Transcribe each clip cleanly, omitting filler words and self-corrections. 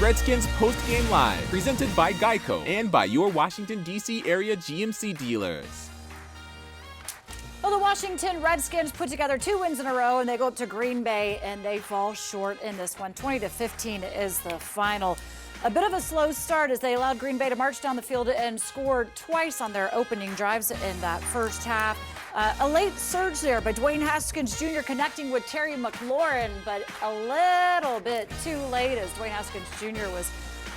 Redskins Postgame Live, presented by Geico and by your Washington, D.C. area GMC dealers. Well, the Washington Redskins put together 2 wins in a row, and they go up to Green Bay, and they fall short in this one. 20-15 is the final. A bit of a slow start as they allowed Green Bay to march down the field and score twice on their opening drives in that first half. A late surge there by Dwayne Haskins Jr. connecting with Terry McLaurin, but a little bit too late as Dwayne Haskins Jr. was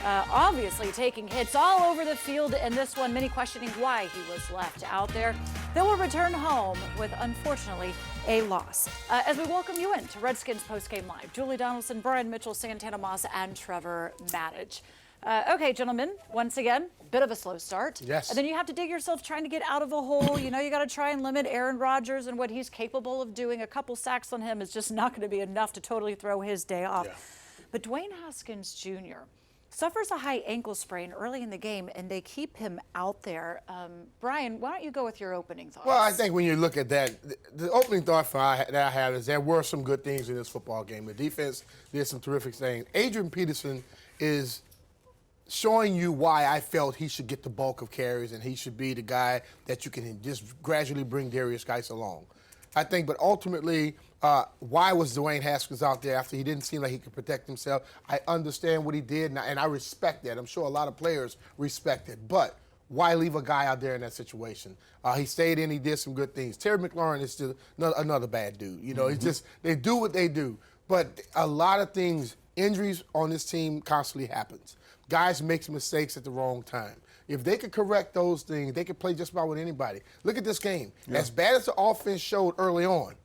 obviously taking hits all over the field in this one, many questioning why he was left out there. They will return home with, unfortunately, a loss. As we welcome you in to Redskins Postgame Live, Julie Donaldson, Brian Mitchell, Santana Moss, and Trevor Matich. Okay, gentlemen, once again, bit of a slow start. Yes. And then you have to dig yourself trying to get out of a hole. You know, you got to try and limit Aaron Rodgers and what he's capable of doing. A couple sacks on him is just not going to be enough to totally throw his day off. Yeah. But Dwayne Haskins Jr. suffers a high ankle sprain early in the game, and they keep him out there. Brian, why don't you go with your opening thoughts? Well, I think when you look at that, the opening thought that I have is there were some good things in this football game. The defense did some terrific things. Adrian Peterson is showing you why I felt he should get the bulk of carries and he should be the guy that you can just gradually bring Darius Geis along. I think, but ultimately, why was Dwayne Haskins out there after he didn't seem like he could protect himself? I understand what he did, and I respect that. I'm sure a lot of players respect it. But why leave a guy out there in that situation? He stayed in, he did some good things. Terry McLaurin is still another bad dude. You know, it's just, they do what they do. But a lot of things, injuries on this team constantly happens. Guys make mistakes at the wrong time. If they could correct those things, they could play just about with anybody. Look at this game. Yeah. As bad as the offense showed early on,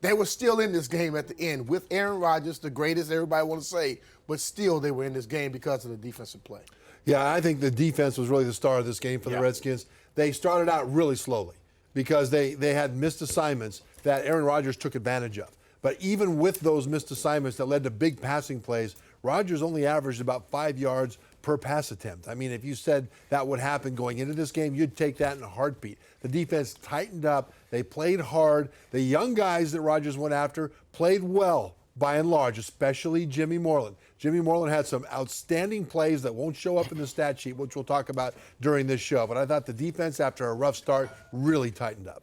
they were still in this game at the end with Aaron Rodgers, the greatest everybody want to say, but still they were in this game because of the defensive play. Yeah, I think the defense was really the star of this game for the Redskins. They started out really slowly because they had missed assignments that Aaron Rodgers took advantage of. But even with those missed assignments that led to big passing plays, Rodgers only averaged about 5 yards per pass attempt. I mean, if you said that would happen going into this game, you'd take that in a heartbeat. The defense tightened up. They played hard. The young guys that Rodgers went after played well, by and large, especially Jimmy Moreland. Jimmy Moreland had some outstanding plays that won't show up in the stat sheet, which we'll talk about during this show. But I thought the defense, after a rough start, really tightened up.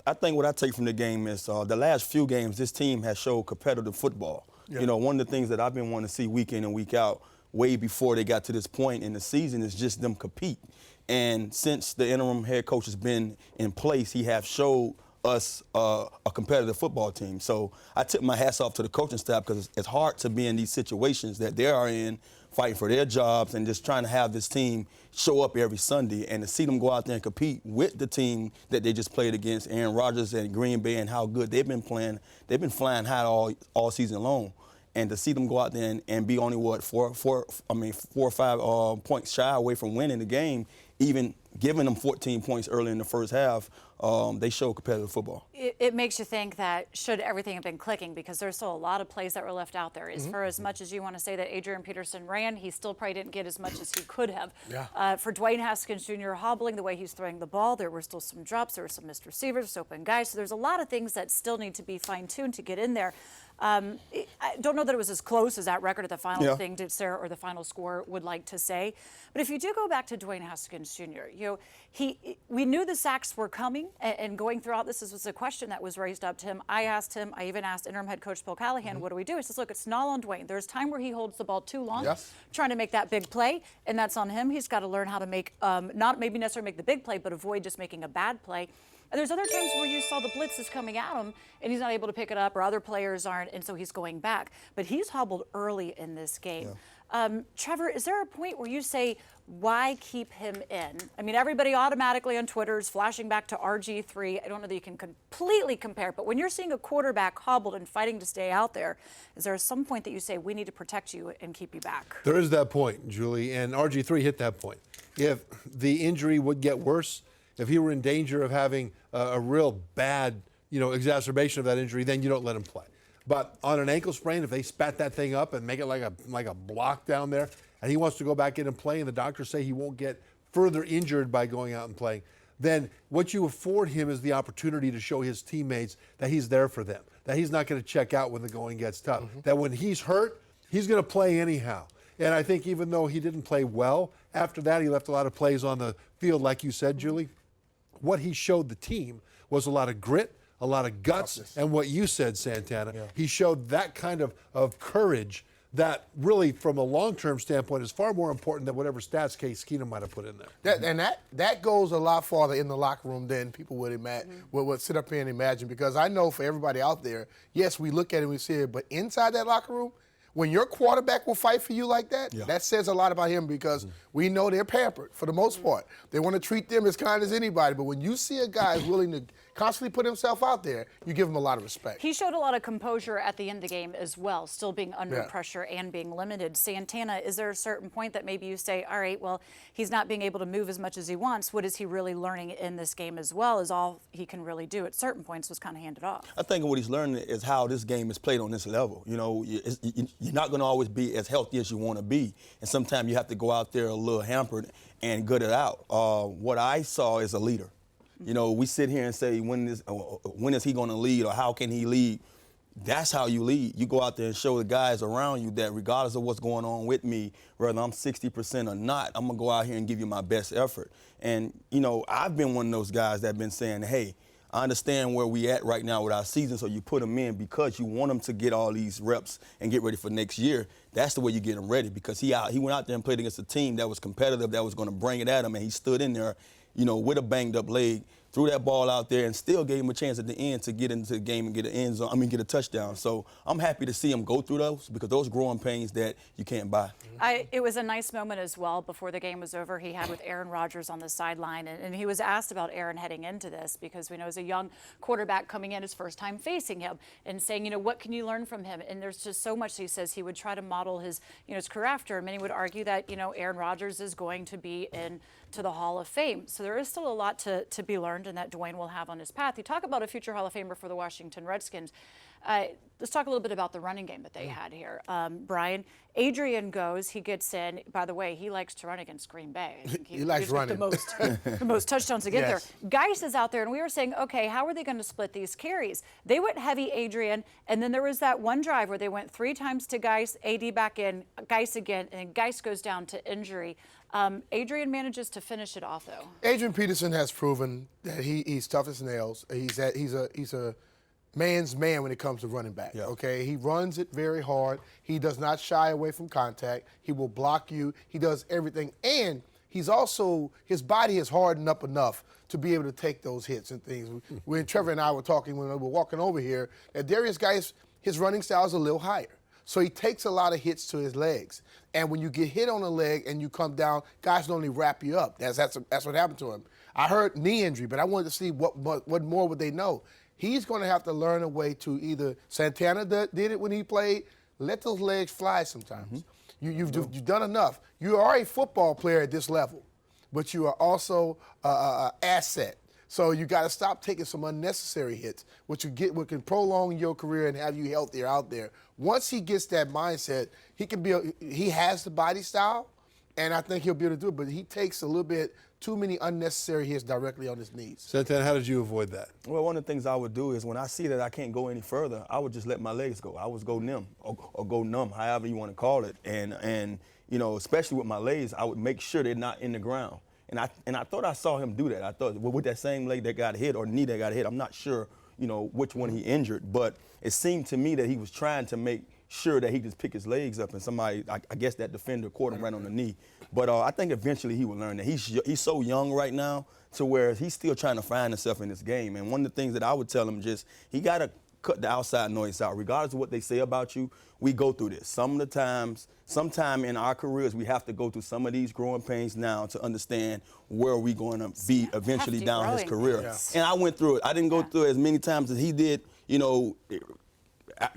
I think what I take from the game is the last few games, this team has showed competitive football. Yeah. You know, one of the things that I've been wanting to see week in and week out, way before they got to this point in the season, is just them compete. And since the interim head coach has been in place, he has showed us a competitive football team. So I tip my hats off to the coaching staff because it's hard to be in these situations that they are in, fighting for their jobs and just trying to have this team show up every Sunday, and to see them go out there and compete with the team that they just played against, Aaron Rodgers and Green Bay, and how good they've been playing. They've been flying high all season long. And to see them go out there and be only, four or 5 points shy away from winning the game, even giving them 14 points early in the first half, they show competitive football. It makes you think that should everything have been clicking, because there's still a lot of plays that were left out there. For as much as you want to say that Adrian Peterson ran, he still probably didn't get as much as he could have. Yeah. For Dwayne Haskins Jr. hobbling the way he's throwing the ball, there were still some drops, there were some missed receivers, open guys. So there's a lot of things that still need to be fine-tuned to get in there. I don't know that it was as close as that record at the final thing did Sarah or the final score would like to say. But if you do go back to Dwayne Haskins Jr., you know, we knew the sacks were coming, and going throughout this was a question that was raised up to him. I asked him, I even asked interim head coach Bill Callahan, what do we do? He says, look, it's not on Dwayne. There's time where he holds the ball too long, trying to make that big play, and that's on him. He's got to learn how to make, not maybe necessarily make the big play, but avoid just making a bad play. And there's other times where you saw the blitz is coming at him and he's not able to pick it up, or other players aren't, and so he's going back. But he's hobbled early in this game. Trevor, is there a point where you say, why keep him in? I mean, everybody automatically on Twitter is flashing back to RG3. I don't know that you can completely compare, but when you're seeing a quarterback hobbled and fighting to stay out there, is there some point that you say, we need to protect you and keep you back? There is that point, Julie, and RG3 hit that point. If the injury would get worse, if he were in danger of having a real bad, exacerbation of that injury, then you don't let him play. But on an ankle sprain, if they spat that thing up and make it like a block down there, and he wants to go back in and play, and the doctors say he won't get further injured by going out and playing, then what you afford him is the opportunity to show his teammates that he's there for them, that he's not going to check out when the going gets tough, that when he's hurt, he's going to play anyhow. And I think even though he didn't play well, after that he left a lot of plays on the field, like you said, Julie. What he showed the team was a lot of grit, a lot of guts, and what you said, Santana. He showed that kind of courage that really, from a long-term standpoint, is far more important than whatever stats Case Keenum might have put in there. That goes a lot farther in the locker room than people would imagine, would sit up here and imagine. Because I know for everybody out there, yes, we look at it and we see it, but inside that locker room, when your quarterback will fight for you like that, that says a lot about him, because we know they're pampered for the most part. They want to treat them as kind as anybody. But when you see a guy who's willing to constantly put himself out there, you give him a lot of respect. He showed a lot of composure at the end of the game as well, still being under pressure and being limited. Santana, is there a certain point that maybe you say, all right, well, he's not being able to move as much as he wants. What is he really learning in this game as well? Is all he can really do at certain points was kind of handed off. I think what he's learning is how this game is played on this level. You know, you're not going to always be as healthy as you want to be. And sometimes you have to go out there a little hampered and gut it out. What I saw is a leader. You know, we sit here and say, when is he going to lead, or how can he lead? That's how you lead. You go out there and show the guys around you that regardless of what's going on with me, whether I'm 60% or not, I'm going to go out here and give you my best effort. And, you know, I've been one of those guys that have been saying, hey, I understand where we at right now with our season, so you put them in because you want them to get all these reps and get ready for next year. That's the way you get them ready, because he went out there and played against a team that was competitive, that was going to bring it at him, and he stood in there, you know, with a banged-up leg, threw that ball out there, and still gave him a chance at the end to get into the game and get get a touchdown. So I'm happy to see him go through those, because those growing pains that you can't buy. It was a nice moment as well before the game was over he had with Aaron Rodgers on the sideline, and he was asked about Aaron heading into this, because we know as a young quarterback coming in his first time facing him, and saying, you know, what can you learn from him? And there's just so much he says he would try to model his, you know, his career after. Many would argue that, you know, Aaron Rodgers is going to be to the Hall of Fame. So there is still a lot to be learned and that Dwayne will have on his path. You talk about a future Hall of Famer for the Washington Redskins. Let's talk a little bit about the running game that they had here. Brian, Adrian goes, he gets in. By the way, he likes to run against Green Bay. I think he likes running. The most touchdowns to get there. Geis is out there, and we were saying, okay, how are they going to split these carries? They went heavy Adrian, and then there was that one drive where they went 3 times to Geis, AD back in, Geis again, and Geis goes down to injury. Adrian manages to finish it off, though. Adrian Peterson has proven that he's tough as nails. He's a man's man when it comes to running back. Okay, he runs it very hard. He does not shy away from contact. He will block you. He does everything, and he's also, his body is hardened up enough to be able to take those hits and things. When Trevor and I were talking when we were walking over here, that Darius Geis, his running style is a little higher. So he takes a lot of hits to his legs. And when you get hit on the leg and you come down, guys don't only wrap you up. That's what happened to him. I heard knee injury, but I wanted to see what more would they know. He's going to have to learn a way to either, Santana did it when he played, let those legs fly sometimes. You've done enough. You are a football player at this level, but you are also an asset. So you got to stop taking some unnecessary hits, which can prolong your career and have you healthier out there. Once he gets that mindset, he has the body style, and I think he'll be able to do it. But he takes a little bit too many unnecessary hits directly on his knees. Santana, how did you avoid that? Well, one of the things I would do is when I see that I can't go any further, I would just let my legs go. I would go numb or go numb, however you want to call it. And you know, especially with my legs, I would make sure they're not in the ground. And I thought I saw him do that. I thought with that same leg that got hit or knee that got hit, I'm not sure, you know, which one he injured, but it seemed to me that he was trying to make sure that he just pick his legs up and somebody, I guess that defender caught him right on the knee. But I think eventually he will learn that. He's so young right now to where he's still trying to find himself in this game. And one of the things that I would tell him he got to cut the outside noise out. Regardless of what they say about you, we go through this. Sometime in our careers, we have to go through some of these growing pains now to understand where we're going to be eventually down his career. Yeah. And I went through it. I didn't go through it as many times as he did, you know,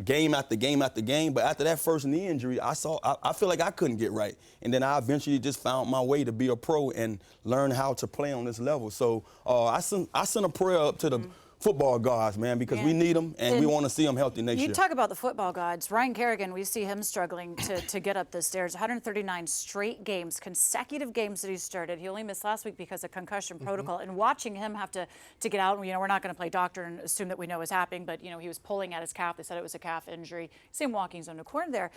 game after game after game. But after that first knee injury, I feel like I couldn't get right. And then I eventually just found my way to be a pro and learn how to play on this level. So I sent a prayer up to the football gods, man, because we need them and we want to see them healthy next year. You talk about the football gods. Ryan Kerrigan, we see him struggling to get up the stairs. 139 straight games, consecutive games that he started. He only missed last week because of concussion protocol. And watching him have to get out, you know, we're not going to play doctor and assume that we know what's happening, but, you know, he was pulling at his calf. They said it was a calf injury. You see him walking zone to corner there.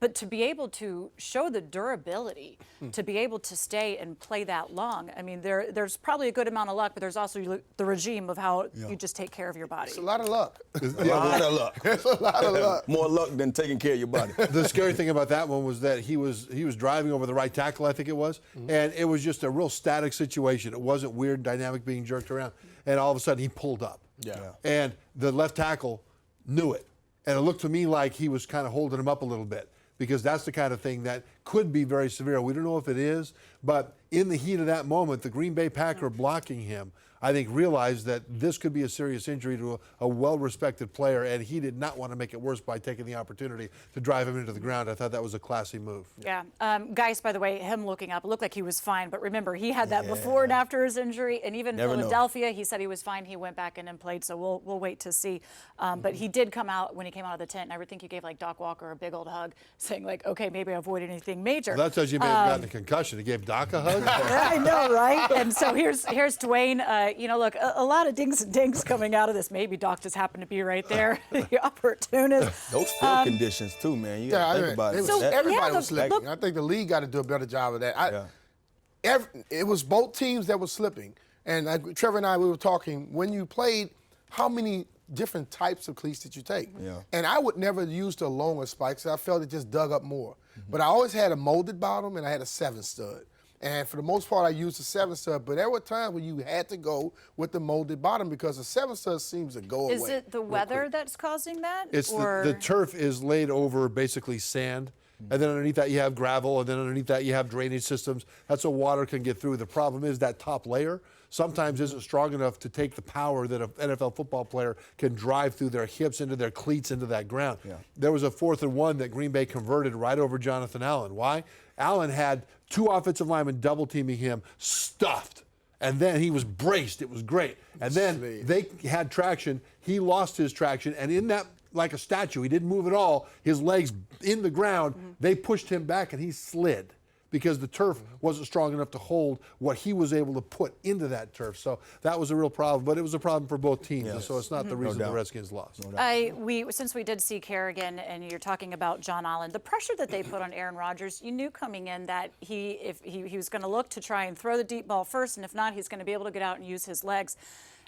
But to be able to show the durability, to be able to stay and play that long, I mean, there's probably a good amount of luck, but there's also the regime of how you just take care of your body. It's a lot of luck. A lot of luck. It's a lot of luck. More luck than taking care of your body. The scary thing about that one was that he was driving over the right tackle, I think it was, and it was just a real static situation. It wasn't weird dynamic being jerked around, and all of a sudden he pulled up. Yeah. And the left tackle knew it, and it looked to me like he was kind of holding him up a little bit, because that's the kind of thing that could be very severe. We don't know if it is, but in the heat of that moment, the Green Bay Packer blocking him, I think, realized that this could be a serious injury to a well-respected player, and he did not want to make it worse by taking the opportunity to drive him into the ground. I thought that was a classy move. Yeah. Geis, by the way, him looking up, it looked like he was fine, but remember, he had that before and after his injury, and even Philadelphia, he said he was fine. He went back in and played, so we'll wait to see. But he did come out, when he came out of the tent, and I think he gave, like, Doc Walker a big old hug, saying, like, okay, maybe I avoided anything major. Well, that tells you he may have gotten a concussion. He gave Doc a hug? I know, right? And so here's Dwayne. You know, look, a lot of dings and dings coming out of this. Maybe Doc just happened to be right there, the opportunist. Those field conditions, too, man. You got to think about it. Everybody was slipping. I think the league got to do a better job of that. It was both teams that were slipping. And Trevor and I, we were talking, when you played, how many different types of cleats did you take? Yeah. And I would never use the longer spikes. I felt it just dug up more. But I always had a molded bottom, and I had a 7-stud. And for the most part, I used the 7-stud, but there were times when you had to go with the molded bottom because the 7-stud seems to go away. Is it the weather that's causing that? It's the turf is laid over basically sand, and then underneath that you have gravel, and then underneath that you have drainage systems. That's so water can get through. The problem is that top layer sometimes isn't strong enough to take the power that an NFL football player can drive through their hips into their cleats into that ground. Yeah. There was a 4th and 1 that Green Bay converted right over Jonathan Allen. Why? Allen had 2 offensive linemen double teaming him, stuffed. And then he was braced. It was great. And then they had traction. He lost his traction. And in that, like a statue, he didn't move at all. His legs in the ground, they pushed him back and he slid because the turf wasn't strong enough to hold what he was able to put into that turf. So that was a real problem, but it was a problem for both teams. Yes. And so it's not the reason the Redskins lost. Since we did see Kerrigan and you're talking about John Allen, the pressure that they put on Aaron Rodgers, you knew coming in that if he was going to look to try and throw the deep ball first, and if not, he's going to be able to get out and use his legs.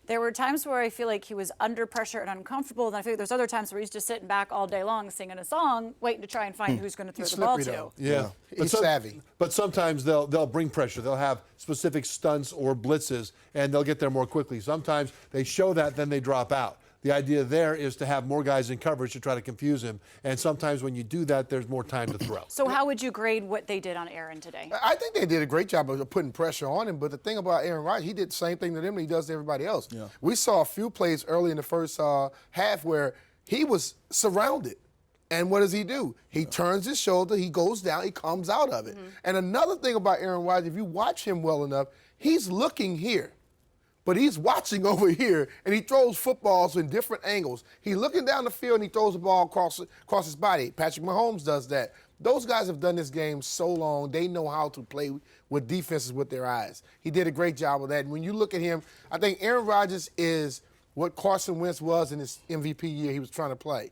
There were times where I feel like he was under pressure and uncomfortable, and I feel like there's other times where he's just sitting back all day long singing a song, waiting to try and find who's going to throw the ball to. Yeah. He's savvy. But sometimes they'll bring pressure. They'll have specific stunts or blitzes, and they'll get there more quickly. Sometimes they show that, then they drop out. The idea there is to have more guys in coverage to try to confuse him, and sometimes when you do that, there's more time to throw. So how would you grade what they did on Aaron today? I think they did a great job of putting pressure on him, but the thing about Aaron Rodgers, he did the same thing to them that he does to everybody else. Yeah. We saw a few plays early in the first half where he was surrounded. And what does he do? He turns his shoulder, he goes down, he comes out of it. And another thing about Aaron Rodgers, if you watch him well enough, he's looking here. But he's watching over here, and he throws footballs in different angles. He's looking down the field, and he throws the ball across his body. Patrick Mahomes does that. Those guys have done this game so long, they know how to play with defenses with their eyes. He did a great job of that. And when you look at him, I think Aaron Rodgers is what Carson Wentz was in his MVP year he was trying to play.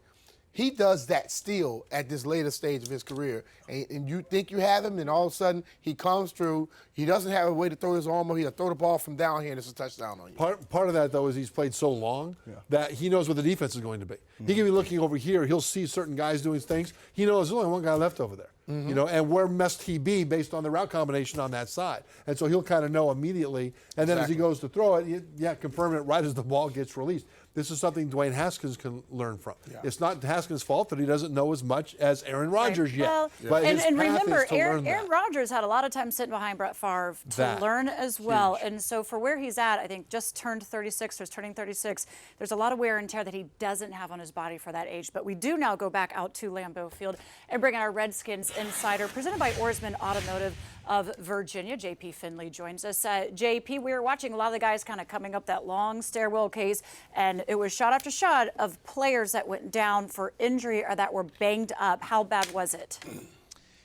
He does that still at this later stage of his career. And you think you have him, and all of a sudden he comes through. He doesn't have a way to throw his arm, or he'll throw the ball from down here, and it's a touchdown on you. Part of that, though, is he's played so long that he knows what the defense is going to be. He can be looking over here. He'll see certain guys doing things. He knows there's only one guy left over there. You know, and where must he be based on the route combination on that side? And so he'll kind of know immediately. And then as he goes to throw it, confirm it right as the ball gets released. This is something Dwayne Haskins can learn from. It's not Haskins' fault that he doesn't know as much as Aaron Rodgers yet. Well, but and remember, Aaron Rodgers had a lot of time sitting behind Brett Favre to learn as well. And so for where he's at, I think just turned 36 or is turning 36, there's a lot of wear and tear that he doesn't have on his body for that age. But we do now go back out to Lambeau Field and bring in our Redskins Insider, presented by Oarsman Automotive of Virginia. JP Finley joins us. JP, we were watching a lot of the guys kind of coming up that long stairwell case, and it was shot after shot of players that went down for injury or that were banged up. How bad was it?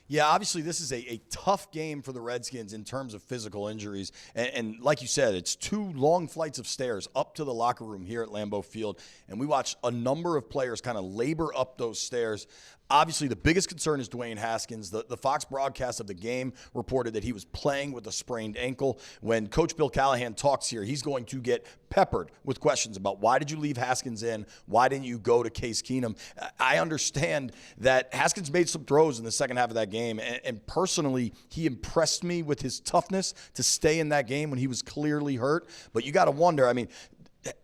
Yeah, obviously this is a tough game for the Redskins in terms of physical injuries. And like you said, it's 2 long flights of stairs up to the locker room here at Lambeau Field. And we watched a number of players kind of labor up those stairs. Obviously, the biggest concern is Dwayne Haskins. The Fox broadcast of the game reported that he was playing with a sprained ankle. When Coach Bill Callahan talks here, he's going to get peppered with questions about why did you leave Haskins in? Why didn't you go to Case Keenum? I understand that Haskins made some throws in the second half of that game, and personally, he impressed me with his toughness to stay in that game when he was clearly hurt. But you got to wonder, I mean,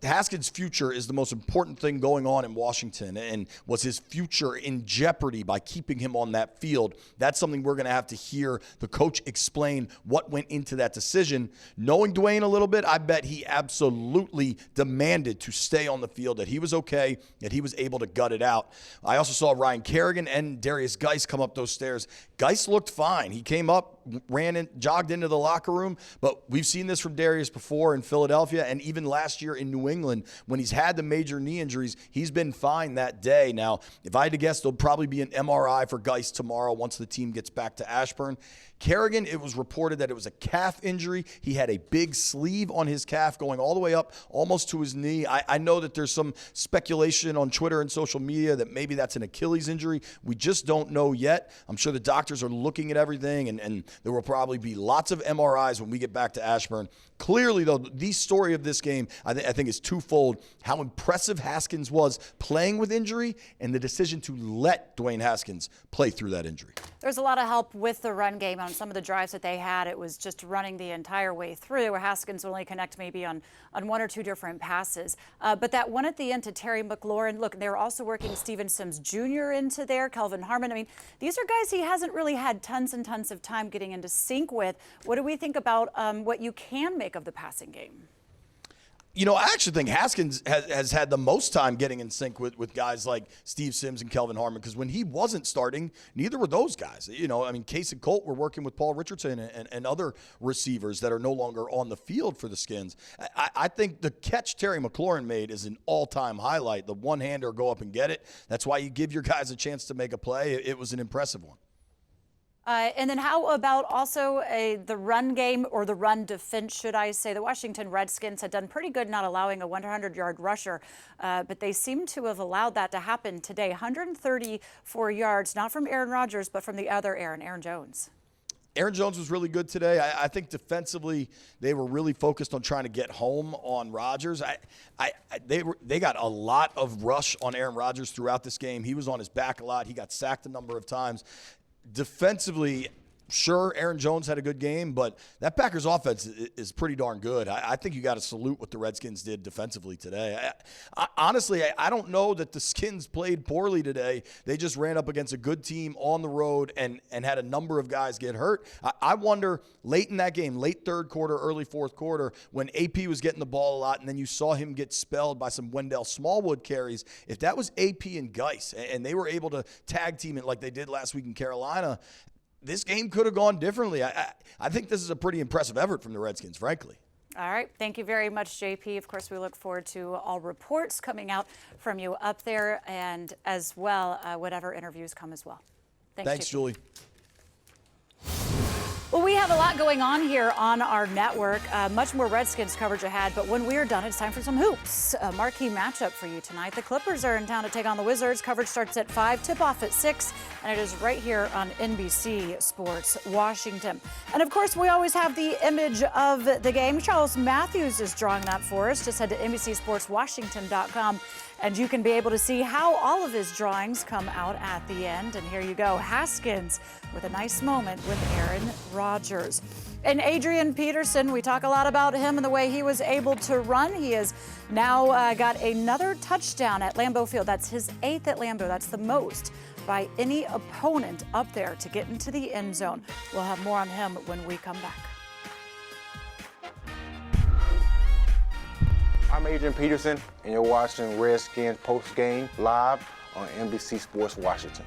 Haskins' future is the most important thing going on in Washington, and was his future in jeopardy by keeping him on that field? That's something we're going to have to hear the coach explain what went into that decision. Knowing Dwayne a little bit, I bet he absolutely demanded to stay on the field, that he was okay, that he was able to gut it out. I also saw Ryan Kerrigan and Darius Geis come up those stairs. Geis looked fine. He came up, ran in, jogged into the locker room, but we've seen this from Darius before in Philadelphia and even last year in New England. When he's had the major knee injuries, he's been fine that day. Now, if I had to guess, there'll probably be an MRI for Geis tomorrow once the team gets back to Ashburn. Kerrigan, it was reported that it was a calf injury. He had a big sleeve on his calf going all the way up, almost to his knee. I know that there's some speculation on Twitter and social media that maybe that's an Achilles injury. We just don't know yet. I'm sure the doctors are looking at everything, and there will probably be lots of MRIs when we get back to Ashburn. Clearly, though, the story of this game, I think is twofold. How impressive Haskins was playing with injury, and the decision to let Dwayne Haskins play through that injury. There's a lot of help with the run game on some of the drives that they had. It was just running the entire way through, where Haskins would only connect maybe on one or two different passes. But that one at the end to Terry McLaurin, look, they were also working Steven Sims Jr. into there, Kelvin Harmon. I mean, these are guys he hasn't really had tons and tons of time getting into sync with. What do we think about what you can make of the passing game? You know, I actually think Haskins has had the most time getting in sync with guys like Steve Sims and Kelvin Harmon, because when he wasn't starting, neither were those guys. You know, I mean, Case and Colt were working with Paul Richardson and other receivers that are no longer on the field for the Skins. I think the catch Terry McLaurin made is an all-time highlight. The one-hander, go up and get it. That's why you give your guys a chance to make a play. It was an impressive one. And then how about also the run game, or the run defense, should I say? The Washington Redskins had done pretty good not allowing a 100-yard rusher, but they seem to have allowed that to happen today. 134 yards, not from Aaron Rodgers, but from the other Aaron Jones. Aaron Jones was really good today. I think defensively they were really focused on trying to get home on Rodgers. They got a lot of rush on Aaron Rodgers throughout this game. He was on his back a lot. He got sacked a number of times. Defensively, sure, Aaron Jones had a good game, but that Packers offense is pretty darn good. I think you got to salute what the Redskins did defensively today. Honestly, I don't know that the Skins played poorly today. They just ran up against a good team on the road and had a number of guys get hurt. I wonder, late in that game, late third quarter, early fourth quarter, when AP was getting the ball a lot and then you saw him get spelled by some Wendell Smallwood carries, if that was AP and Geis and they were able to tag team it like they did last week in Carolina, this game could have gone differently. I think this is a pretty impressive effort from the Redskins, frankly. All right. Thank you very much, JP. Of course, we look forward to all reports coming out from you up there, and as well, whatever interviews come as well. Thanks, Julie. Well, we have a lot going on here on our network. Much more Redskins coverage ahead, but when we're done, it's time for some hoops. A marquee matchup for you tonight. The Clippers are in town to take on the Wizards. Coverage starts at 5, tip-off at 6, and it is right here on NBC Sports Washington. And, of course, we always have the image of the game. Charles Matthews is drawing that for us. Just head to NBCSportsWashington.com, and you can be able to see how all of his drawings come out at the end. And here you go, Haskins with a nice moment with Aaron Rodgers. And Adrian Peterson, we talk a lot about him and the way he was able to run. He has now got another touchdown at Lambeau Field. That's his 8th at Lambeau. That's the most by any opponent up there to get into the end zone. We'll have more on him when we come back. I'm Adrian Peterson, and you're watching Redskins Postgame live on NBC Sports Washington.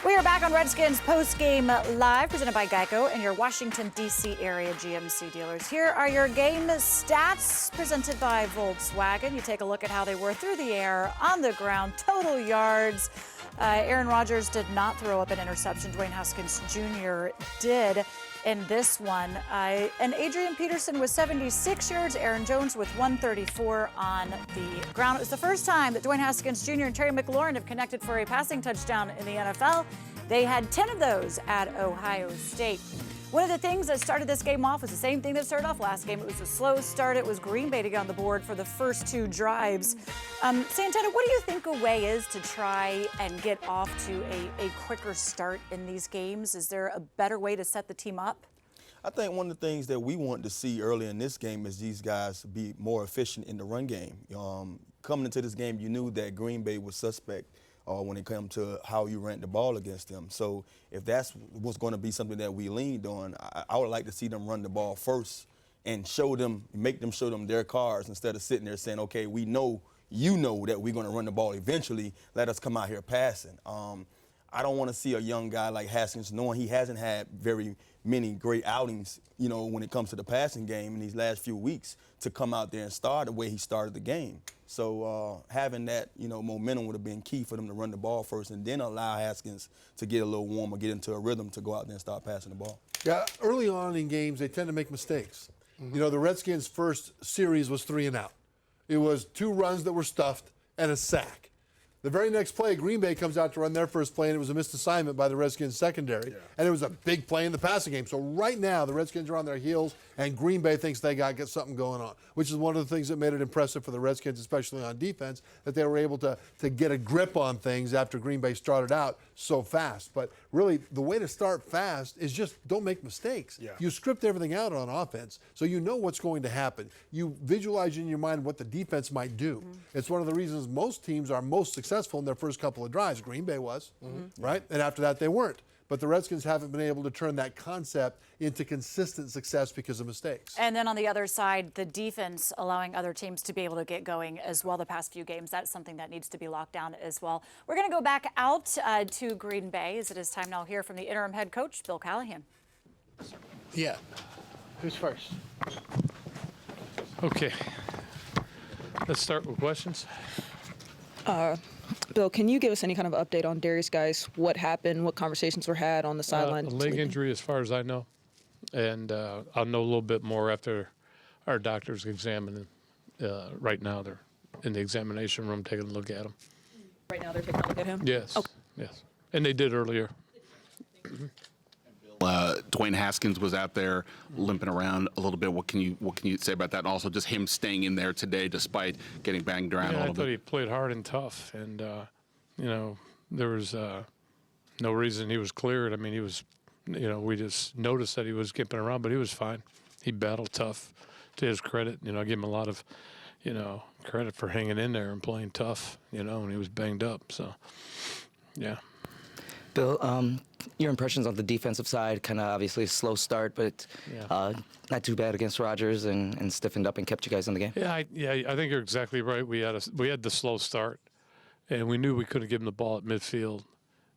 We are back on Redskins Postgame Live, presented by Geico and your Washington, D.C. area GMC dealers. Here are your game stats, presented by Volkswagen. You take a look at how they were through the air, on the ground, total yards, Aaron Rodgers did not throw up an interception. Dwayne Haskins Jr. did in this one. And Adrian Peterson with 76 yards, Aaron Jones with 134 on the ground. It was the first time that Dwayne Haskins Jr. and Terry McLaurin have connected for a passing touchdown in the NFL. They had 10 of those at Ohio State. One of the things that started this game off was the same thing that started off last game. It was a slow start. It was Green Bay to get on the board for the first 2 drives. Santana, what do you think a way is to try and get off to a quicker start in these games? Is there a better way to set the team up? I think one of the things that we wanted to see early in this game is these guys be more efficient in the run game. Coming into this game, you knew that Green Bay was suspect when it comes to how you ran the ball against them. So if that's what's going to be something that we leaned on, I would like to see them run the ball first and make them show them their cards instead of sitting there saying, okay, we know, you know that we're going to run the ball eventually. Let us come out here passing. I don't want to see a young guy like Haskins, knowing he hasn't had very many great outings, when it comes to the passing game in these last few weeks, to come out there and start the way he started the game. So having that, momentum would have been key for them to run the ball first and then allow Haskins to get a little warmer, get into a rhythm to go out there and start passing the ball. Yeah, early on in games, they tend to make mistakes. The Redskins' first series was 3 and out. It was 2 runs that were stuffed and a sack. The very next play, Green Bay comes out to run their first play, and it was a missed assignment by the Redskins secondary, and it was a big play in the passing game. So right now, the Redskins are on their heels, and Green Bay thinks they got something going on, which is one of the things that made it impressive for the Redskins, especially on defense, that they were able to get a grip on things after Green Bay started out so fast. But really, the way to start fast is just don't make mistakes. Yeah. You script everything out on offense, so you know what's going to happen. You visualize in your mind what the defense might do. It's one of the reasons most teams are most successful in their first couple of drives. Green Bay was, right? And after that, they weren't. But the Redskins haven't been able to turn that concept into consistent success because of mistakes. And then on the other side, the defense allowing other teams to be able to get going as well the past few games. That's something that needs to be locked down as well. We're going to go back out to Green Bay as it is time now here from the interim head coach, Bill Callahan. Yeah. Who's first? Okay. Let's start with questions. Bill, can you give us any kind of update on Darius Guice? What happened? What conversations were had on the sideline? A leg injury, as far as I know, and I'll know a little bit more after our doctors examine him. Right now, they're in the examination room taking a look at him. Right now, they're taking a look at him. Yes. Okay. Yes, and they did earlier. Dwayne Haskins was out there limping around a little bit. What can you say about that? And also just him staying in there today despite getting banged around a little bit. I thought he played hard and tough, and there was no reason he was cleared. I mean, he was, we just noticed that he was skipping around, but he was fine. He battled tough. To his credit, I give him a lot of, credit for hanging in there and playing tough. And he was banged up. So, yeah. Bill, your impressions on the defensive side, kind of obviously a slow start, but not too bad against Rodgers and stiffened up and kept you guys in the game. I think you're exactly right. We had the slow start, and we knew we couldn't give them the ball at midfield,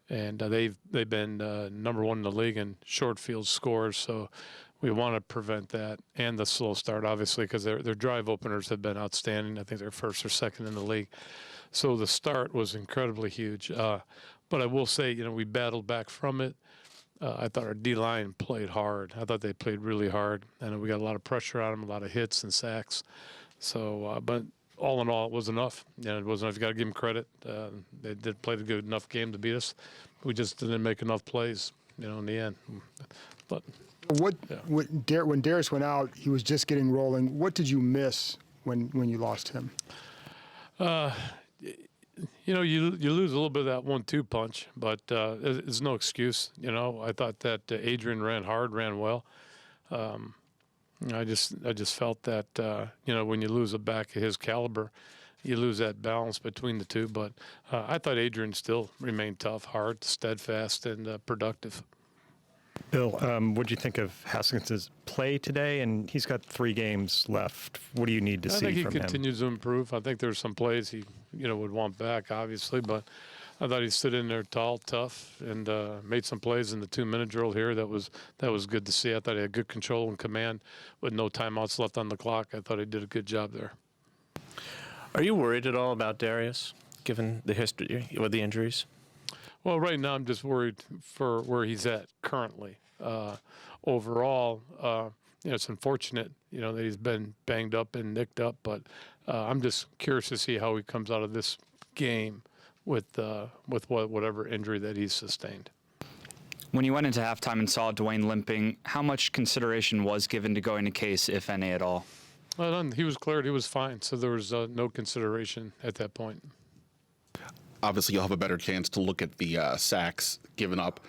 and they've been number 1 in the league in short field scores, so we want to prevent that and the slow start, obviously, because their drive openers have been outstanding. I think they're 1st or 2nd in the league, so the start was incredibly huge. But I will say, we battled back from it. I thought our D-line played hard. I thought they played really hard. And we got a lot of pressure on them, a lot of hits and sacks. So, but all in all, it was enough. It was enough. You got to give them credit. They did play a good enough game to beat us. We just didn't make enough plays, in the end. But when Darius went out, he was just getting rolling. What did you miss when you lost him? You lose a little bit of that 1-2 punch, but it's no excuse. I thought that Adrian ran hard, ran well. I just felt that when you lose a back of his caliber, you lose that balance between the two. But I thought Adrian still remained tough, hard, steadfast, and productive. Bill, what do you think of Haskins' play today? And he's got 3 games left. What do you need to see from him? I think he continues to improve. I think there's some plays he, would want back, obviously. But I thought he stood in there tall, tough, and made some plays in the 2-minute drill here. That was good to see. I thought he had good control and command with no timeouts left on the clock. I thought he did a good job there. Are you worried at all about Darius, given the history with the injuries? Well, right now I'm just worried for where he's at currently. Overall, it's unfortunate, that he's been banged up and nicked up, but I'm just curious to see how he comes out of this game with whatever injury that he's sustained. When you went into halftime and saw Dwayne limping, how much consideration was given to going to case, if any at all? Well, he was cleared. He was fine, so there was no consideration at that point. Obviously, you'll have a better chance to look at the sacks given up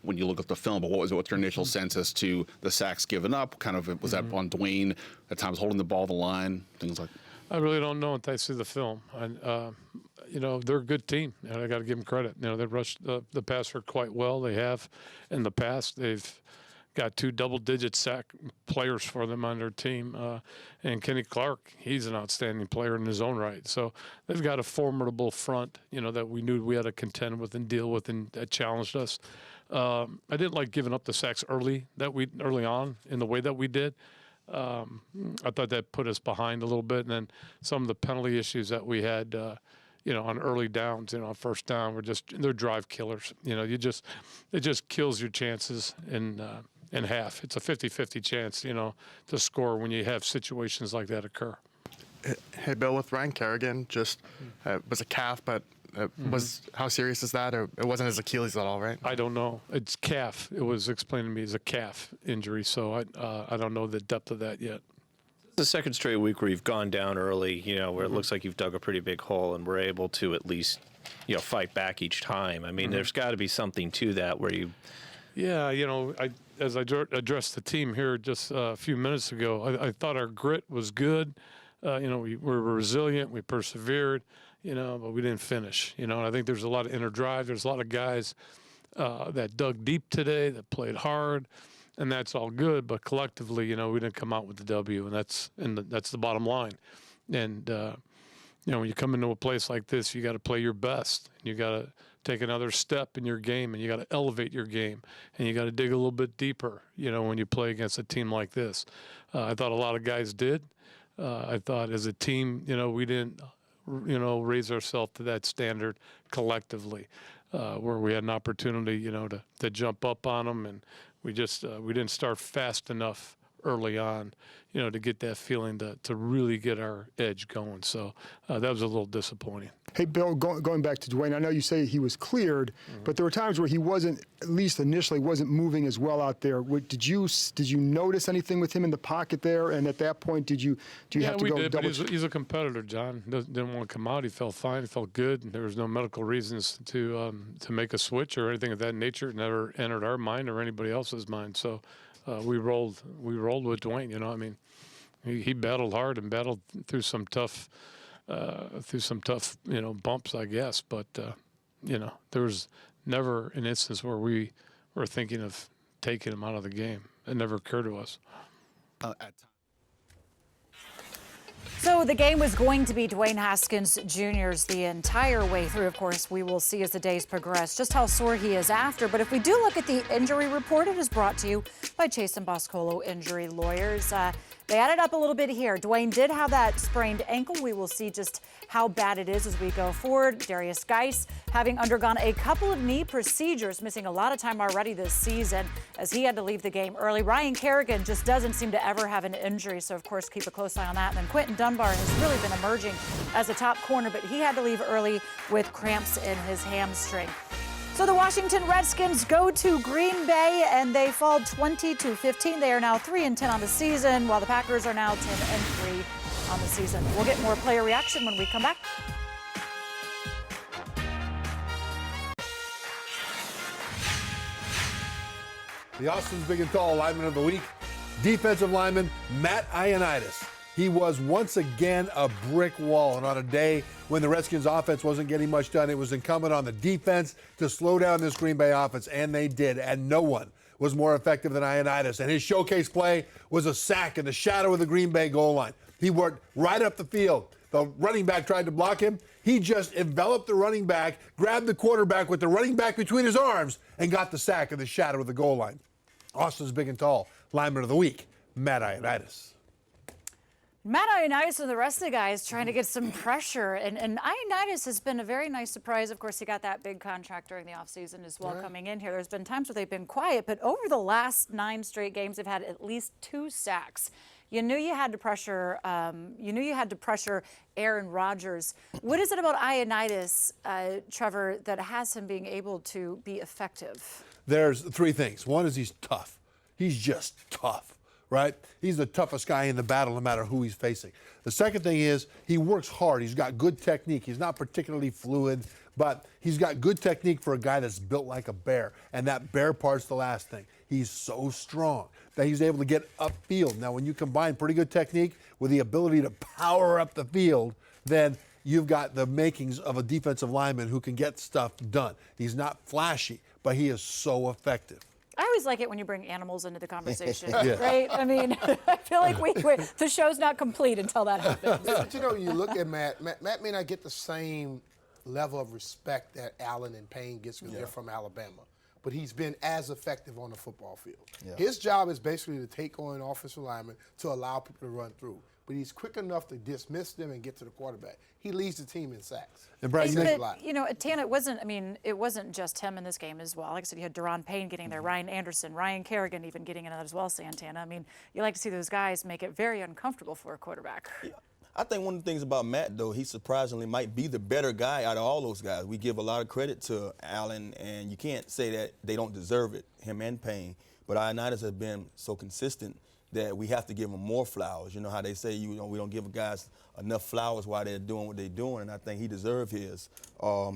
when you look at the film. But what's your initial sense as to the sacks given up? Kind of was that on Dwayne at times holding the ball the line, things like that? I really don't know until I see the film. They're a good team, and I got to give them credit. They rushed the passer quite well. They have in the past. They've got 2 double-digit sack players for them on their team. And Kenny Clark, he's an outstanding player in his own right. So they've got a formidable front, that we knew we had to contend with and deal with, and that challenged us. I didn't like giving up the sacks early on in the way that we did. I thought that put us behind a little bit. And then some of the penalty issues that we had, on early downs, on first down, they're drive killers. It just kills your chances in half. It's a 50-50 chance, to score when you have situations like that occur. Hey, Bill, with Ryan Kerrigan, was a calf, but how serious is that? Or it wasn't his Achilles at all, right? I don't know. It's calf. It was explained to me as a calf injury, so I don't know the depth of that yet. The second straight week where you've gone down early, where it looks like you've dug a pretty big hole, and we're able to at least, fight back each time. I mean, there's got to be something to that where you. Yeah, as I addressed the team here just a few minutes ago, I thought our grit was good. We were resilient, we persevered, but we didn't finish. And I think there's a lot of inner drive. There's a lot of guys that dug deep today, that played hard, and that's all good. But collectively, we didn't come out with the W, and that's the bottom line. And when you come into a place like this, you got to play your best. You got to take another step in your game, and you got to elevate your game, and you got to dig a little bit deeper, when you play against a team like this. I thought a lot of guys did. I thought as a team, we didn't, raise ourselves to that standard collectively, where we had an opportunity, to jump up on them, and we didn't start fast enough early on, to get that feeling to really get our edge going. So that was a little disappointing. Hey, Bill, going back to Dwayne, I know you say he was cleared, but there were times where he wasn't, at least initially, wasn't moving as well out there. Did you notice anything with him in the pocket there? And at that point, do you have to go did, double? But he's a competitor, John. Didn't want to come out. He felt fine. He felt good. And there was no medical reasons to make a switch or anything of that nature. It never entered our mind or anybody else's mind. So we rolled with Dwayne. I mean, he battled hard and battled through some tough bumps, I guess. But there was never an instance where we were thinking of taking him out of the game. It never occurred to us. So the game was going to be Dwayne Haskins Jr.'s the entire way through. Of course, we will see as the days progress just how sore he is after. But if we do look at the injury report, it is brought to you by Chase and Boscolo Injury Lawyers. They added up a little bit here. Dwayne did have that sprained ankle. We will see just how bad it is as we go forward. Darius Geis having undergone a couple of knee procedures, missing a lot of time already this season as he had to leave the game early. Ryan Kerrigan just doesn't seem to ever have an injury, so of course keep a close eye on that. And then Quentin Dunbar has really been emerging as a top corner, but he had to leave early with cramps in his hamstring. So the Washington Redskins go to Green Bay and they fall 20-15. They are now 3-10 on the season, while the Packers are now 10-3 on the season. We'll get more player reaction when we come back. The Austin's Big and Tall lineman of the week, defensive lineman Matt Ioannidis. He was once again a brick wall, and on a day when the Redskins offense wasn't getting much done, it was incumbent on the defense to slow down this Green Bay offense, and they did, and no one was more effective than Ioannidis. And his showcase play was a sack in the shadow of the Green Bay goal line. He worked right up the field. The running back tried to block him. He just enveloped the running back, grabbed the quarterback with the running back between his arms, and got the sack in the shadow of the goal line. Austin's Big and Tall lineman of the week, Matt Ioannidis. Matt Ioannidis and the rest of the guys trying to get some pressure. And Ioannidis has been a very nice surprise. Of course, he got that big contract during the offseason as well coming in here. There's been times where they've been quiet, but over the last 9 straight games, they've had at least 2 sacks. You knew you had to pressure. Aaron Rodgers. What is it about Ioannidis, Trevor, that has him being able to be effective? There's 3 things. One is he's tough. He's just tough. Right? He's the toughest guy in the battle no matter who he's facing. The second thing is he works hard. He's got good technique. He's not particularly fluid, but he's got good technique for a guy that's built like a bear. And that bear part's the last thing. He's so strong that he's able to get upfield. Now, when you combine pretty good technique with the ability to power up the field, then you've got the makings of a defensive lineman who can get stuff done. He's not flashy, but he is so effective. I always like it when you bring animals into the conversation, right? I mean, I feel like the show's not complete until that happens. But you know, when you look at Matt may not get the same level of respect that Allen and Payne gets when they're from Alabama, but he's been as effective on the football field. Yeah. His job is basically to take on offensive linemen to allow people to run through. But he's quick enough to dismiss them and get to the quarterback. He leads the team in sacks. And Brad, you know, Tana, it wasn't just him in this game as well. Like I said, you had Daron Payne getting there, Ryan Anderson, Ryan Kerrigan even getting in it as well, Santana. I mean, you like to see those guys make it very uncomfortable for a quarterback. Yeah. I think one of the things about Matt, though, he surprisingly might be the better guy out of all those guys. We give a lot of credit to Allen, and you can't say that they don't deserve it, him and Payne. But Ioannidis has been so consistent that we have to give them more flowers. You know how they say, we don't give guys enough flowers while they're doing what they're doing, and I think he deserves his.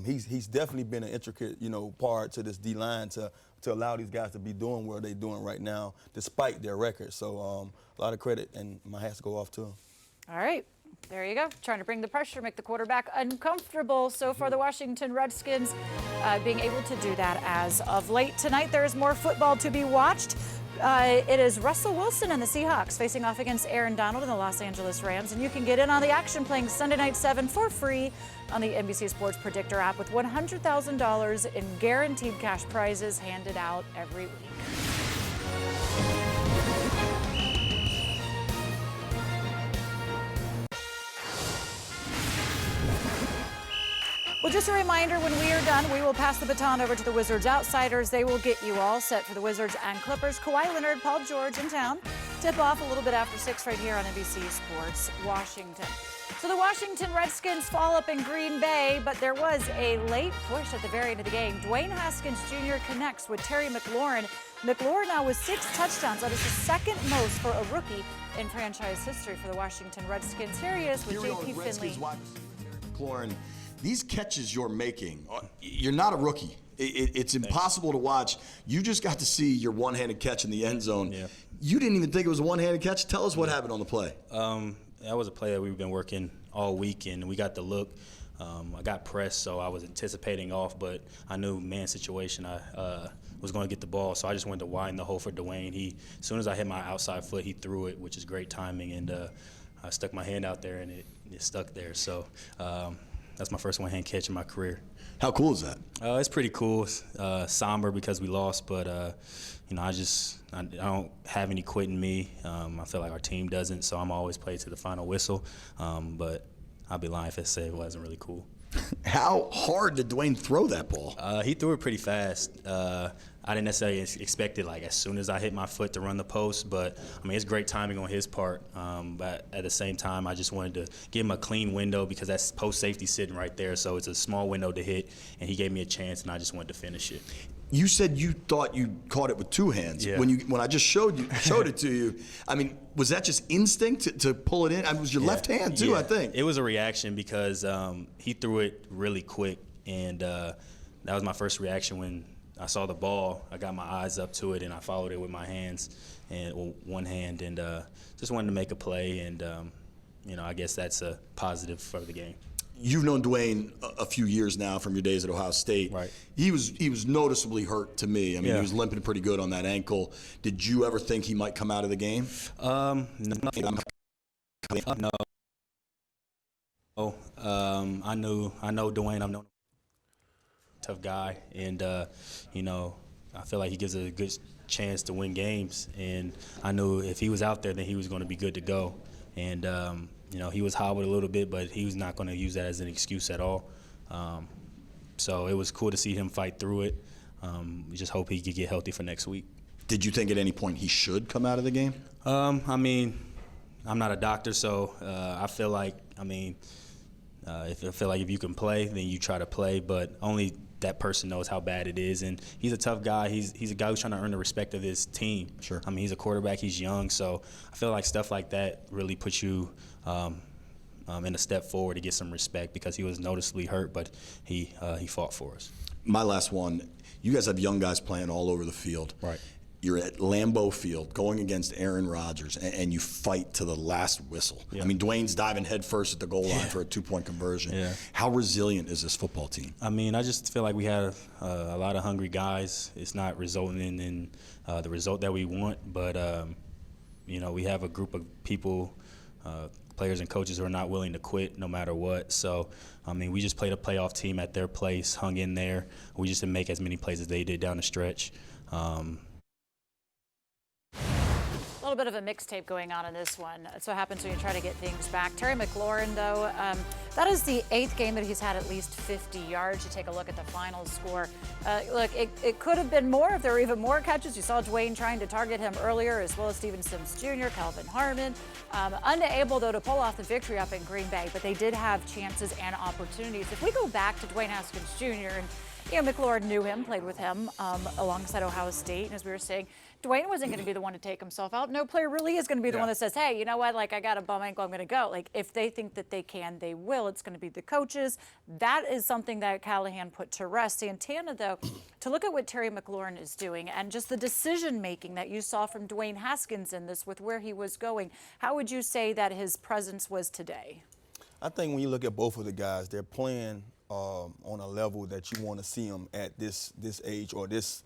He's definitely been an intricate, part to this D-line to allow these guys to be doing what they're doing right now, despite their record. So a lot of credit, and my hats go off to him. All right. There you go. Trying to bring the pressure, make the quarterback uncomfortable. So far, the Washington Redskins being able to do that as of late. Tonight, there is more football to be watched. It is Russell Wilson and the Seahawks facing off against Aaron Donald and the Los Angeles Rams. And you can get in on the action playing Sunday Night 7 for free on the NBC Sports Predictor app with $100,000 in guaranteed cash prizes handed out every week. Well, just a reminder, when we are done, we will pass the baton over to the Wizards Outsiders. They will get you all set for the Wizards and Clippers. Kawhi Leonard, Paul George in town. Tip off a little bit after 6 right here on NBC Sports Washington. So the Washington Redskins fall up in Green Bay, but there was a late push at the very end of the game. Dwayne Haskins Jr. connects with Terry McLaurin. McLaurin now with 6 touchdowns. That is the second most for a rookie in franchise history for the Washington Redskins. Here he is with J.P. Finley. McLaurin. These catches you're making, you're not a rookie. It's impossible to watch. You just got to see your one-handed catch in the end zone. Yeah. You didn't even think it was a one-handed catch. Tell us what happened on the play. That was a play that we've been working all week, and we got the look. I got pressed, so I was anticipating off, but I knew man situation. I was going to get the ball, so I just went to widen the hole for Dwayne. As soon as I hit my outside foot, he threw it, which is great timing, and I stuck my hand out there, and it stuck there. So. That's my first one-hand catch in my career. How cool is that? It's pretty cool. Somber because we lost, but I don't have any quit in me. I feel like our team doesn't, so I'm always play to the final whistle. But I'd be lying if I said it wasn't really cool. How hard did Dwayne throw that ball? He threw it pretty fast. I didn't necessarily expect it like as soon as I hit my foot to run the post, but I mean it's great timing on his part. But at the same time, I just wanted to give him a clean window because that's post safety sitting right there, so it's a small window to hit, and he gave me a chance, and I just wanted to finish it. You said you thought you caught it with 2 hands. Yeah. When I just showed it to you, I mean, was that just instinct to pull it in? I mean, it was your left hand too, I think. It was a reaction because he threw it really quick, and that was my first reaction when I saw the ball. I got my eyes up to it, and I followed it with my hands and one hand, and just wanted to make a play. And I guess that's a positive for the game. You've known Dwayne a few years now from your days at Ohio State. Right. He was noticeably hurt to me. I mean, he was limping pretty good on that ankle. Did you ever think he might come out of the game? No. I know Dwayne. I've known him. Tough guy, and I feel like he gives a good chance to win games, and I knew if he was out there then he was going to be good to go, And, he was hobbled a little bit, but he was not going to use that as an excuse at all. So it was cool to see him fight through it. We just hope he could get healthy for next week. Did you think at any point he should come out of the game? I mean, I'm not a doctor, so I feel like, if you can play, then you try to play, but only that person knows how bad it is. And he's a tough guy. He's a guy who's trying to earn the respect of his team. Sure. He's a quarterback. He's young, so I feel like stuff like that really puts you in a step forward to get some respect, because he was noticeably hurt, but he fought for us. My last one, you guys have young guys playing all over the field. Right. You're at Lambeau Field going against Aaron Rodgers, and you fight to the last whistle. Yeah. Dwayne's diving headfirst at the goal line for a 2-point conversion. Yeah. How resilient is this football team? I just feel like we had a lot of hungry guys. It's not resulting in the result that we want, but, we have a group of people, players and coaches who are not willing to quit no matter what. So, we just played a playoff team at their place, hung in there. We just didn't make as many plays as they did down the stretch. A little bit of a mixtape going on in this one. That's what happens when you try to get things back. Terry McLaurin, though, that is the 8th game that he's had at least 50 yards. You take a look at the final score. Look, it could have been more if there were even more catches. You saw Dwayne trying to target him earlier, as well as Steven Sims Jr., Calvin Harmon. Unable, though, to pull off the victory up in Green Bay, but they did have chances and opportunities. If we go back to Dwayne Haskins Jr., and McLaurin knew him, played with him alongside Ohio State, and as we were saying, Dwayne wasn't going to be the one to take himself out. No player really is going to be the one that says, hey, you know what, I got a bum ankle, I'm going to go. If they think that they can, they will. It's going to be the coaches. That is something that Callahan put to rest. Santana, though, to look at what Terry McLaurin is doing and just the decision-making that you saw from Dwayne Haskins in this with where he was going, how would you say that his presence was today? I think when you look at both of the guys, they're playing on a level that you want to see them at this age or this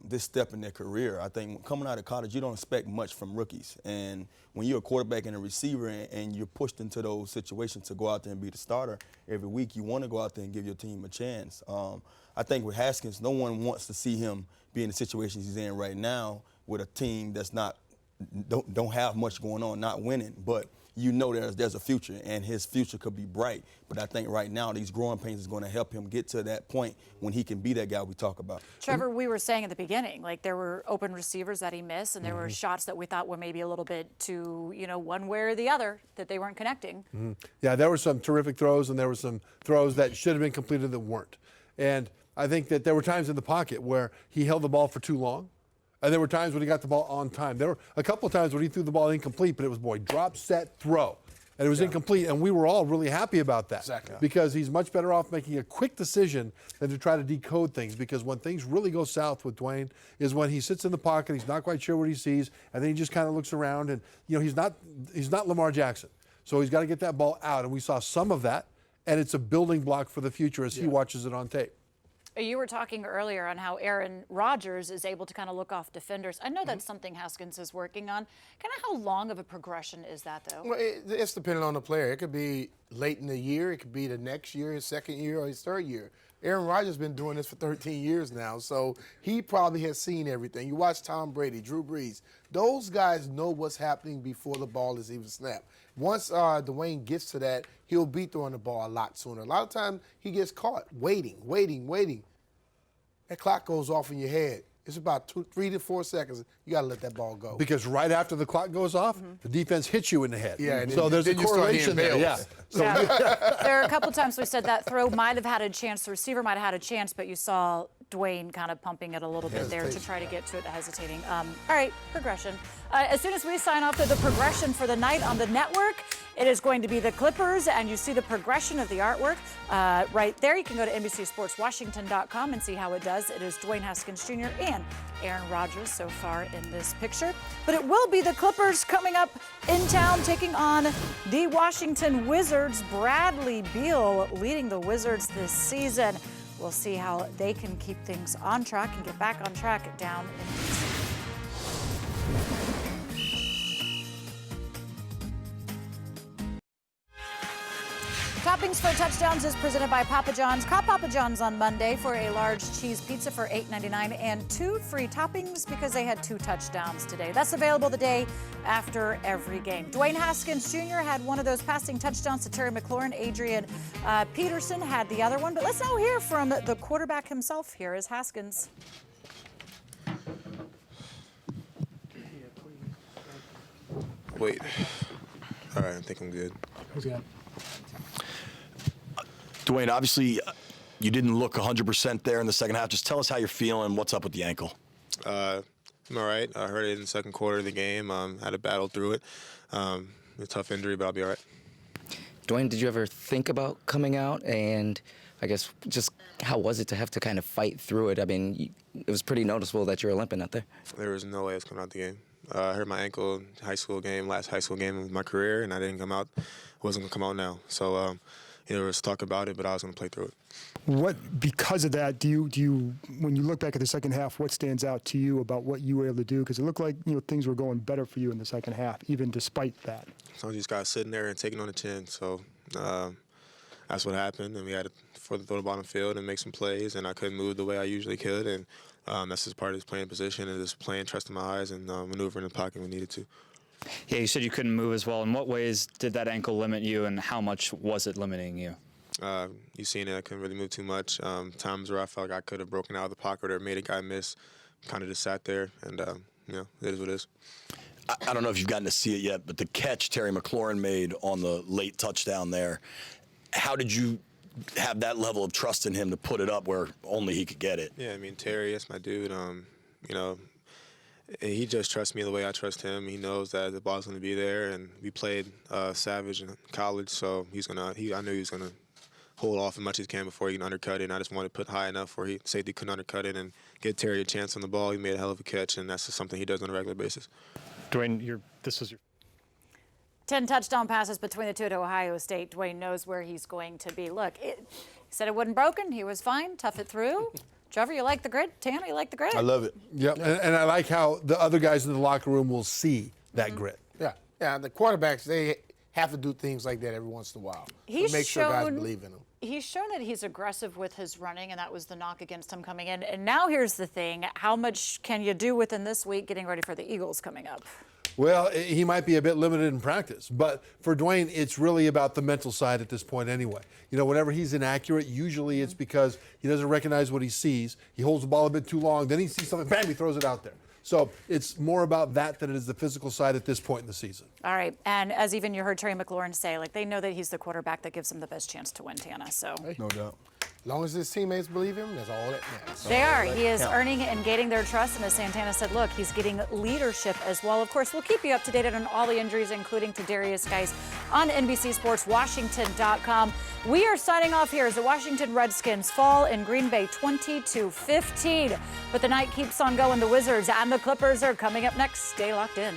this step in their career. I think coming out of college, you don't expect much from rookies. And when you're a quarterback and a receiver and you're pushed into those situations to go out there and be the starter every week, you want to go out there and give your team a chance. I think with Haskins, no one wants to see him be in the situations he's in right now with a team that's don't have much going on, not winning. But there's a future, and his future could be bright. But I think right now these growing pains is going to help him get to that point when he can be that guy we talk about. Trevor, we were saying at the beginning, there were open receivers that he missed, and there were shots that we thought were maybe a little bit too, one way or the other, that they weren't connecting. Yeah, there were some terrific throws, and there were some throws that should have been completed that weren't. And I think that there were times in the pocket where he held the ball for too long. And there were times when he got the ball on time. There were a couple of times when he threw the ball incomplete, but it was, drop, set, throw. And it was incomplete, and we were all really happy about that. Exactly. Because he's much better off making a quick decision than to try to decode things. Because when things really go south with Dwayne is when he sits in the pocket, he's not quite sure what he sees, and then he just kind of looks around, and he's not Lamar Jackson. So he's got to get that ball out, and we saw some of that, and it's a building block for the future as he watches it on tape. You were talking earlier on how Aaron Rodgers is able to kind of look off defenders. I know that's something Haskins is working on. Kind of how long of a progression is that, though? Well, it's depending on the player. It could be late in the year. It could be the next year, his second year, or his third year. Aaron Rodgers has been doing this for 13 years now, so he probably has seen everything. You watch Tom Brady, Drew Brees. Those guys know what's happening before the ball is even snapped. Once Dwayne gets to that, he'll be throwing the ball a lot sooner. A lot of times he gets caught waiting. That clock goes off in your head. It's about 3 to 4 seconds. You got to let that ball go. Because right after the clock goes off, the defense hits you in the head. Yeah, so there's a correlation there. Yeah. There are a couple times we said that throw might have had a chance, the receiver might have had a chance, but you saw Dwayne kind of pumping it a little bit there to try to get to it, hesitating. All right, progression. As soon as we sign off to the progression for the night on the network, it is going to be the Clippers, and you see the progression of the artwork right there. You can go to NBCSportsWashington.com and see how it does. It is Dwayne Haskins Jr. and Aaron Rodgers so far in this picture. But it will be the Clippers coming up in town, taking on the Washington Wizards. Bradley Beal leading the Wizards this season. We'll see how they can keep things on track and get back on track down in DC. Toppings for Touchdowns is presented by Papa John's. Call Papa John's on Monday for a large cheese pizza for $8.99 and 2 free toppings because they had 2 touchdowns today. That's available the day after every game. Dwayne Haskins Jr. had one of those passing touchdowns to Terry McLaurin. Adrian Peterson had the other one. But let's now hear from the quarterback himself. Here is Haskins. Wait. All right, I think I'm good. Dwayne, obviously, you didn't look 100% there in the second half. Just tell us how you're feeling. What's up with the ankle? I'm all right. I hurt it in the second quarter of the game. Had to battle through it. A tough injury, but I'll be all right. Dwayne, did you ever think about coming out? And I guess just how was it to have to kind of fight through it? I mean, it was pretty noticeable that you were limping out there. There was no way I was coming out the game. I hurt my ankle in last high school game of my career, and I didn't come out. I wasn't going to come out now. So, there was talk about it, but I was going to play through it. Because of that, do you, when you look back at the second half, what stands out to you about what you were able to do? Because it looked like, things were going better for you in the second half, even despite that. So I just got sitting there and taking on the chin. So that's what happened, and we had to throw the ball on the field and make some plays, and I couldn't move the way I usually could, and that's just part of his playing position and just playing, trusting my eyes, and maneuvering in the pocket when needed to. Yeah, you said you couldn't move as well. In what ways did that ankle limit you, and how much was it limiting you? You've seen it. I couldn't really move too much. Times where I felt like I could have broken out of the pocket or made a guy miss, kind of just sat there, and, it is what it is. I don't know if you've gotten to see it yet, but the catch Terry McLaurin made on the late touchdown there, how did you have that level of trust in him to put it up where only he could get it? Yeah, I mean, Terry, that's my dude. He just trusts me the way I trust him. He knows that the ball's going to be there, and we played Savage in college, so I knew he was going to hold off as much as he can before he can undercut it, and I just wanted to put high enough where safety couldn't undercut it and get Terry a chance on the ball. He made a hell of a catch, and that's just something he does on a regular basis. Dwayne, this was your 10 touchdown passes between the two to Ohio State. Dwayne knows where he's going to be. Look, he said it wasn't broken. He was fine. Tough it through. Trevor, you like the grit? Tana, you like the grit? I love it. Yep, and I like how the other guys in the locker room will see that grit. Yeah, the quarterbacks, they have to do things like that every once in a while to make sure guys believe in them. He's shown that he's aggressive with his running, and that was the knock against him coming in. And now here's the thing. How much can you do within this week getting ready for the Eagles coming up? Well, he might be a bit limited in practice, but for Dwayne, it's really about the mental side at this point anyway. Whenever he's inaccurate, usually it's because he doesn't recognize what he sees. He holds the ball a bit too long, then he sees something, bam, he throws it out there. So it's more about that than it is the physical side at this point in the season. All right, and as even you heard Terry McLaurin say, they know that he's the quarterback that gives them the best chance to win, Tana. So no doubt. As long as his teammates believe him, that's all that matters. They are. He is earning and gaining their trust. And as Santana said, look, he's getting leadership as well. Of course, we'll keep you up to date on all the injuries, including to Darius Guice on NBC Sports Washington.com. We are signing off here as the Washington Redskins fall in Green Bay 20-15. But the night keeps on going. The Wizards and the Clippers are coming up next. Stay locked in.